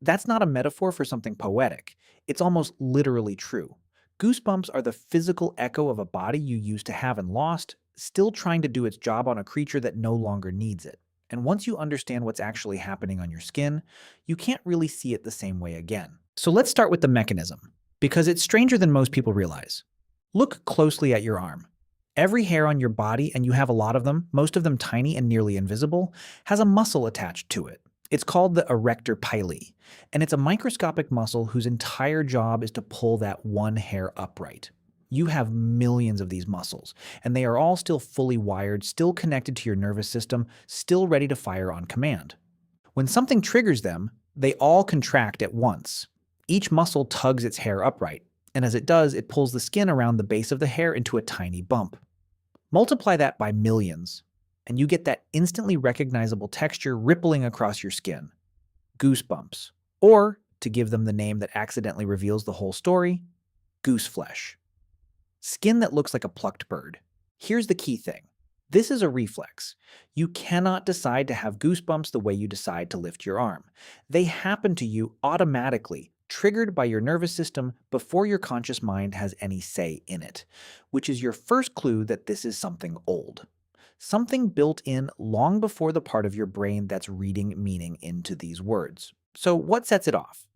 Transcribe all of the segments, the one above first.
That's not a metaphor for something poetic. It's almost literally true. Goosebumps are the physical echo of a body you used to have and lost, still trying to do its job on a creature that no longer needs it. And once you understand what's actually happening on your skin, you can't really see it the same way again. So let's start with the mechanism, because it's stranger than most people realize. Look closely at your arm. Every hair on your body, and you have a lot of them, most of them tiny and nearly invisible, has a muscle attached to it. It's called the erector pili, and it's a microscopic muscle whose entire job is to pull that one hair upright. You have millions of these muscles, and they are all still fully wired, still connected to your nervous system, still ready to fire on command. When something triggers them, they all contract at once. Each muscle tugs its hair upright, and as it does, it pulls the skin around the base of the hair into a tiny bump. Multiply that by millions, and you get that instantly recognizable texture rippling across your skin. Goosebumps. Or, to give them the name that accidentally reveals the whole story, goose flesh. Skin that looks like a plucked bird. Here's the key thing. This is a reflex. You cannot decide to have goosebumps the way you decide to lift your arm. They happen to you automatically, triggered by your nervous system before your conscious mind has any say in it, which is your first clue that this is something old. Something built in long before the part of your brain that's reading meaning into these words. So what sets it off?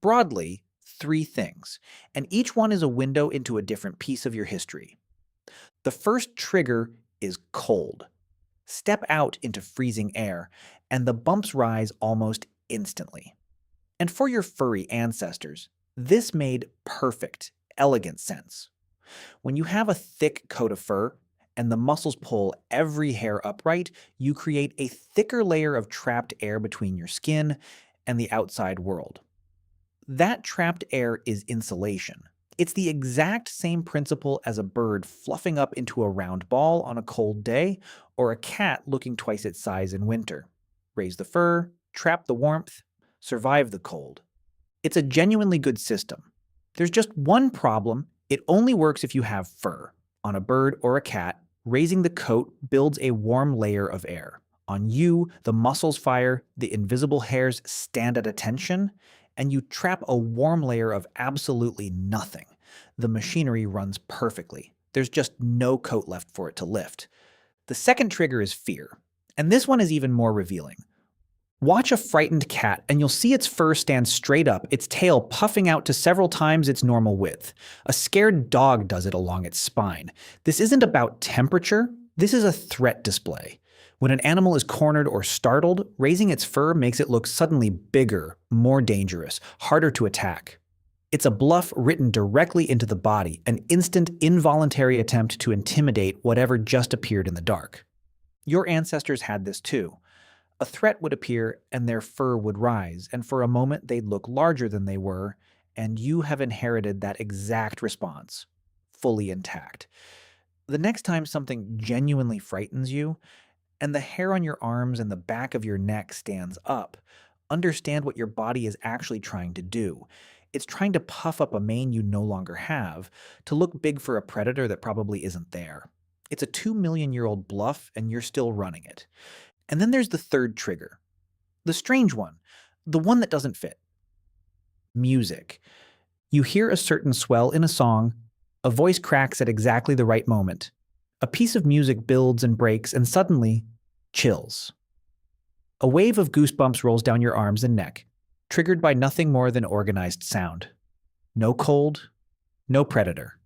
Broadly, three things, and each one is a window into a different piece of your history. The first trigger is cold. Step out into freezing air, and the bumps rise almost instantly. And for your furry ancestors, this made perfect, elegant sense. When you have a thick coat of fur and the muscles pull every hair upright, you create a thicker layer of trapped air between your skin and the outside world. That trapped air is insulation. It's the exact same principle as a bird fluffing up into a round ball on a cold day, or a cat looking twice its size in winter. Raise the fur, trap the warmth, survive the cold. It's a genuinely good system. There's just one problem: it only works if you have fur. On a bird or a cat, raising the coat builds a warm layer of air. On you, the muscles fire, the invisible hairs stand at attention, and you trap a warm layer of absolutely nothing. The machinery runs perfectly. There's just no coat left for it to lift. The second trigger is fear, and this one is even more revealing. Watch a frightened cat and you'll see its fur stand straight up, its tail puffing out to several times its normal width. A scared dog does it along its spine. This isn't about temperature, this is a threat display. When an animal is cornered or startled, raising its fur makes it look suddenly bigger, more dangerous, harder to attack. It's a bluff written directly into the body, an instant, involuntary attempt to intimidate whatever just appeared in the dark. Your ancestors had this too. A threat would appear and their fur would rise, and for a moment they'd look larger than they were, and you have inherited that exact response, fully intact. The next time something genuinely frightens you, and the hair on your arms and the back of your neck stands up, understand what your body is actually trying to do. It's trying to puff up a mane you no longer have, to look big for a predator that probably isn't there. It's a 2 million-year-old bluff, and you're still running it. And then there's the third trigger. The strange one. The one that doesn't fit. Music. You hear a certain swell in a song, a voice cracks at exactly the right moment. A piece of music builds and breaks, and suddenly, chills. A wave of goosebumps rolls down your arms and neck, triggered by nothing more than organized sound. No cold, no predator.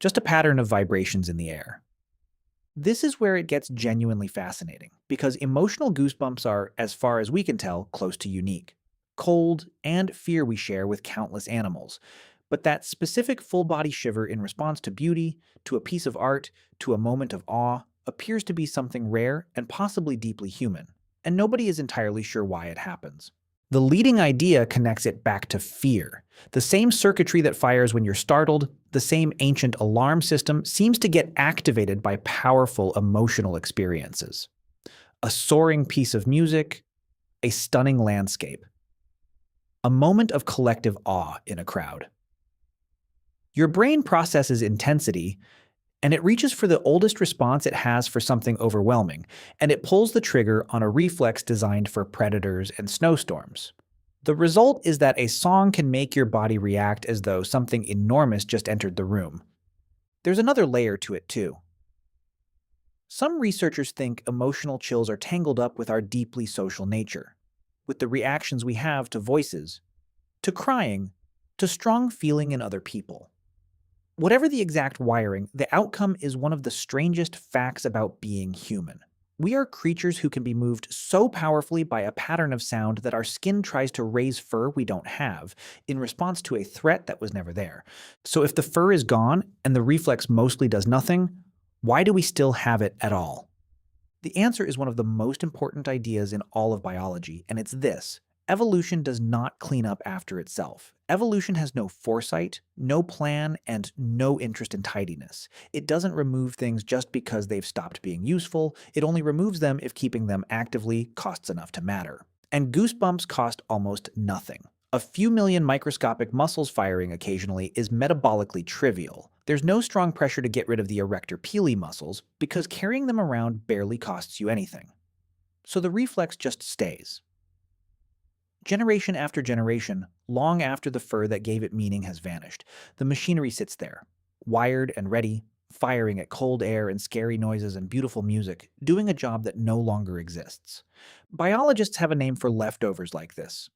Just a pattern of vibrations in the air. This is where it gets genuinely fascinating, because emotional goosebumps are, as far as we can tell, close to unique. Cold and fear we share with countless animals, but that specific full-body shiver in response to beauty, to a piece of art, to a moment of awe, appears to be something rare and possibly deeply human, and nobody is entirely sure why it happens. The leading idea connects it back to fear. The same circuitry that fires when you're startled, the same ancient alarm system, seems to get activated by powerful emotional experiences. A soaring piece of music, a stunning landscape, a moment of collective awe in a crowd. Your brain processes intensity, and it reaches for the oldest response it has for something overwhelming, and it pulls the trigger on a reflex designed for predators and snowstorms. The result is that a song can make your body react as though something enormous just entered the room. There's another layer to it, too. Some researchers think emotional chills are tangled up with our deeply social nature, with the reactions we have to voices, to crying, to strong feeling in other people. Whatever the exact wiring, the outcome is one of the strangest facts about being human. We are creatures who can be moved so powerfully by a pattern of sound that our skin tries to raise fur we don't have in response to a threat that was never there. So if the fur is gone and the reflex mostly does nothing, why do we still have it at all? The answer is one of the most important ideas in all of biology, and it's this. Evolution does not clean up after itself. Evolution has no foresight, no plan, and no interest in tidiness. It doesn't remove things just because they've stopped being useful. It only removes them if keeping them actively costs enough to matter. And goosebumps cost almost nothing. A few million microscopic muscles firing occasionally is metabolically trivial. There's no strong pressure to get rid of the erector pili muscles because carrying them around barely costs you anything. So the reflex just stays. Generation after generation, long after the fur that gave it meaning has vanished, the machinery sits there, wired and ready, firing at cold air and scary noises and beautiful music, doing a job that no longer exists. Biologists have a name for leftovers like this.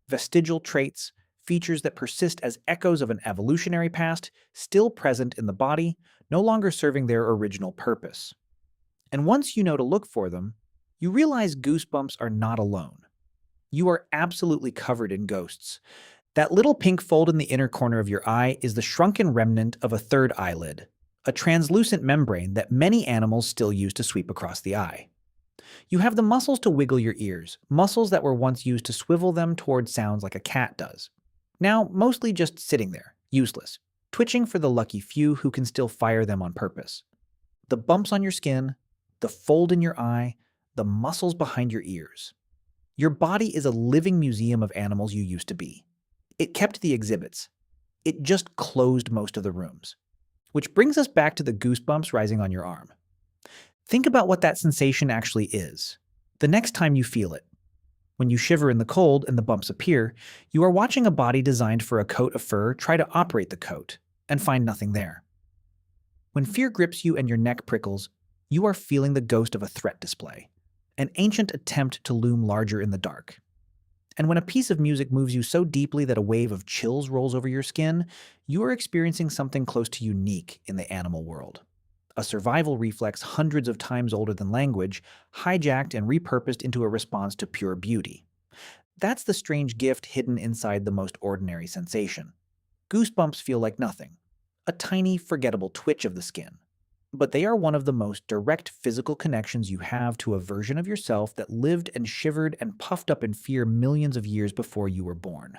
Vestigial traits, features that persist as echoes of an evolutionary past, still present in the body, no longer serving their original purpose. And once you know to look for them, you realize goosebumps are not alone. You are absolutely covered in ghosts. That little pink fold in the inner corner of your eye is the shrunken remnant of a third eyelid, a translucent membrane that many animals still use to sweep across the eye. You have the muscles to wiggle your ears, muscles that were once used to swivel them toward sounds like a cat does. Now, mostly just sitting there, useless, twitching for the lucky few who can still fire them on purpose. The bumps on your skin, the fold in your eye, the muscles behind your ears. Your body is a living museum of animals you used to be. It kept the exhibits. It just closed most of the rooms. Which brings us back to the goosebumps rising on your arm. Think about what that sensation actually is. The next time you feel it. When you shiver in the cold and the bumps appear, you are watching a body designed for a coat of fur try to operate the coat and find nothing there. When fear grips you and your neck prickles, you are feeling the ghost of a threat display, an ancient attempt to loom larger in the dark. And when a piece of music moves you so deeply that a wave of chills rolls over your skin, you are experiencing something close to unique in the animal world. A survival reflex hundreds of times older than language, hijacked and repurposed into a response to pure beauty. That's the strange gift hidden inside the most ordinary sensation. Goosebumps feel like nothing, a tiny, forgettable twitch of the skin. But they are one of the most direct physical connections you have to a version of yourself that lived and shivered and puffed up in fear millions of years before you were born.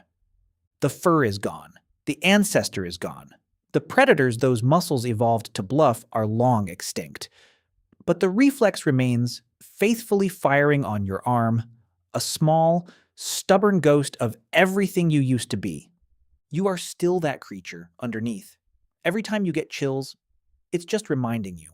The fur is gone. The ancestor is gone. The predators those muscles evolved to bluff are long extinct. But the reflex remains, faithfully firing on your arm, a small, stubborn ghost of everything you used to be. You are still that creature underneath. Every time you get chills, it's just reminding you.